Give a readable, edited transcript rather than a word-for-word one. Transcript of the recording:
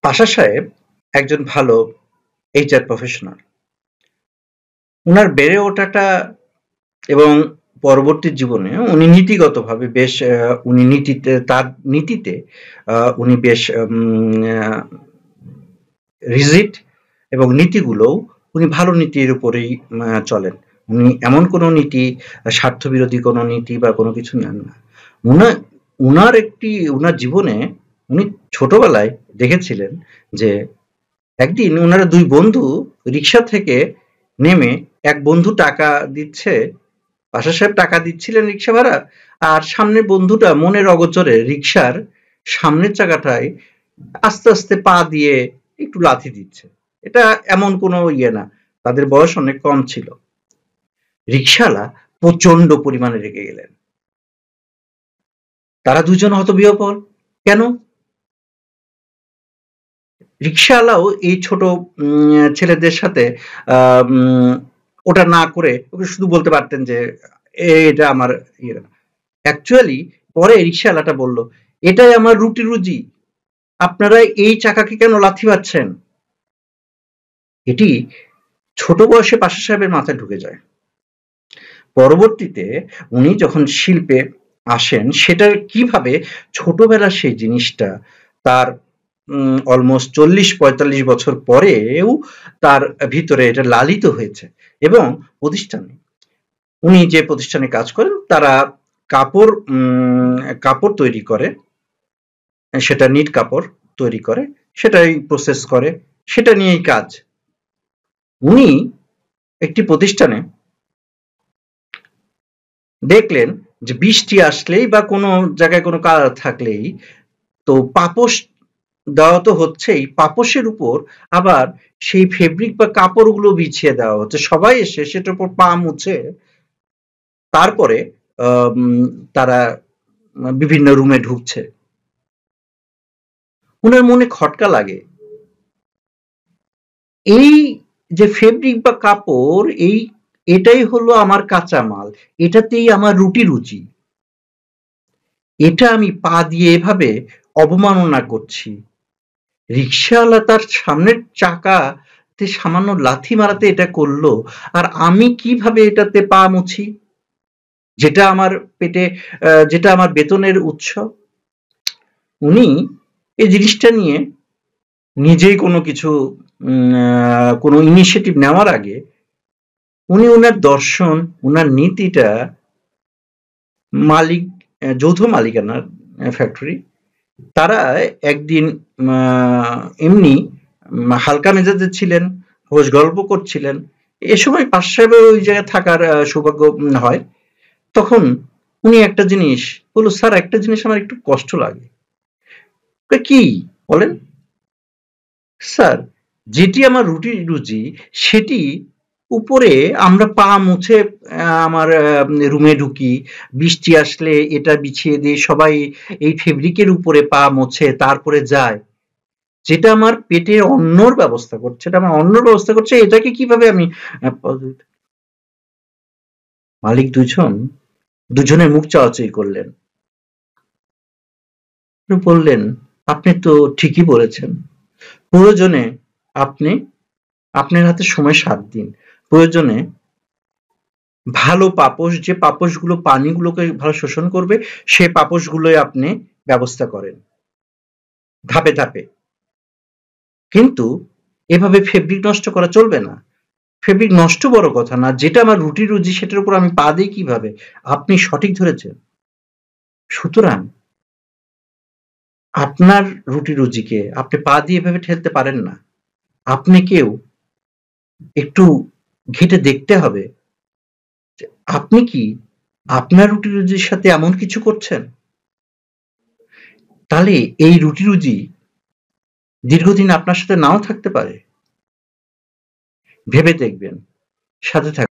পাশা সাহেব একজন ভালো HR প্রফেশনাল। উনার বেড়ে ওঠাটা এবং পরবর্তী জীবনে উনি নীতিগতভাবে বেশ উনি তার নীতিতে উনি বেশ রিজিড এবং নীতিগুলোও উনি ভালো নীতির উপরেই চলেন। উনি এমন কোনো নীতি, স্বার্থবিরোধী কোনো নীতি বা কোনো কিছু নেন না। উনার জীবনে উনি ছোটবেলায় দেখেছিলেন যে একদিন ওনারা দুই বন্ধু রিক্সা থেকে নেমে এক বন্ধু টাকা দিচ্ছে, পাশা সাহেব টাকা দিচ্ছিলেন রিক্সা ভাড়া, আর সামনের বন্ধুটা মনের অগোচরে রিক্সার সামনের চাকাটায় আস্তে আস্তে পা দিয়ে একটু লাথি দিচ্ছে। এটা এমন কোনো ইয়ে না, তাদের বয়স অনেক কম ছিল। রিক্সাওয়ালা প্রচন্ড পরিমাণে রেগে গেলেন। তারা দুজন হতবিহ্বল। কেন? রিক্সাওয়ালাও এই ছোট ছেলেদের সাথে ওটা না করে ওকে শুধু বলতে পারতেন যে এটা আমার ইয়ে না। অ্যাকচুয়ালি পরে রিক্সাওয়ালাটা বলল, এটাই আমার রুটি রুজি, আপনারা এই চাকাকে কেন লাথি মারছেন? এটি ছোট বয়সে পাশা সাহেবের মাথায় ঢুকে যায়। পরবর্তীতে উনি যখন শিল্পে আসেন, সেটা কিভাবে ছোটবেলার সেই জিনিসটা তার অলমোস্ট 40-45 বছর পরেও তার ভিতরে এটা লালিত হয়েছে। এবং প্রতিষ্ঠানে উনি যে প্রতিষ্ঠানে কাজ করেন তারা কাপড় তৈরি করে, সেটা নিট কাপড় তৈরি করে, সেটাই প্রসেস করে, সেটা নিয়েই কাজ। উনি একটি প্রতিষ্ঠানে দেখলেন যে বৃষ্টি আসলেই বা কোনো জায়গায় কোনো কালার থাকলেই তো পাপোশ দেওয়া তো হচ্ছেই, পাপোশের উপর আবার সেই ফেব্রিক বা কাপড়গুলো বিছিয়ে দেওয়া হচ্ছে। সবাই এসে সেটার উপর পা মুছে তারপরে তারা বিভিন্ন রুমে ঢুকছে। উনার মনে খটকা লাগে, এই যে ফেব্রিক বা কাপড়, এটাই হলো আমার কাঁচামাল, এটাতেই আমার রুটি রুজি, এটা আমি পা দিয়ে এভাবে অবমাননা করছি। রিক্সাওয়ালা তার সামনের চাকাতে সামান্য লাথি মারাতে এটা করলো, আর আমি কিভাবে এটাতে পা মুছি, যেটা আমার পেটে, যেটা আমার বেতনের উৎস। উনি এই জিনিসটা নিয়ে নিজেই কোনো কিছু কোনো ইনিশিয়েটিভ নেওয়ার আগে উনি ওনার দর্শন, ওনার নীতিটা যৌথ মালিকানার ফ্যাক্টরি, তারা একদিন এমনি হালকা মেজাজে ছিলেন, খোঁজ গল্প করছিলেন। এ সময় পাশা সাহেবের ওই জায়গায় থাকার সৌভাগ্য হয়। তখন উনি একটা জিনিস বলল, স্যার একটা জিনিস আমার একটু কষ্ট লাগে। কি বলেন? স্যার, যেটি আমার রুটি রুজি সেটি উপরে আমরা পা মুছে আমার রুমে ঢুকি, বৃষ্টি আসলে এটা বিছিয়ে দিয়ে সবাই এই ফেব্রিকের উপরে পা মুছে তারপরে যায়, যেটা আমার পেটে অন্নর ব্যবস্থা করছে, এটা আমার অন্নর ব্যবস্থা করছে, এটাকে কিভাবে আমি মালিক দুজনের মুখ চাওয়াচাই করলেন। বললেন, আপনি তো ঠিকই বলেছেন, প্রয়োজনে আপনার হাতে সময় 7 দিন, প্রয়োজনে ভালো পাপোশ, যে পাপোশগুলো পানিগুলোকে ভালো শোষণ করবে, সে পাপোশগুলোই আপনি ব্যবস্থা করেন ধাপে ধাপে। কিন্তু এভাবে ফেব্রিক নষ্ট করা চলবে না। ফেব্রিক নষ্ট বড় কথা না, যেটা আমার রুটি রুজি সেটার উপর আমি পা দিই কিভাবে? আপনি সঠিক ধরেছেন। সুতরাং আপনার রুটি রুজিকে আপনি পা দিয়ে এভাবে ঠেলতে পারেন না। আপনাকেও একটু ঘেঁটে দেখতে হবে যে আপনি কি আপনার রুটি রুজির সাথে এমন কিছু করছেন? তাহলে এই রুটি রুজি দীর্ঘদিন আপনার সাথে নাও থাকতে পারে। ভেবে দেখবেন। সাথে থাকবেন।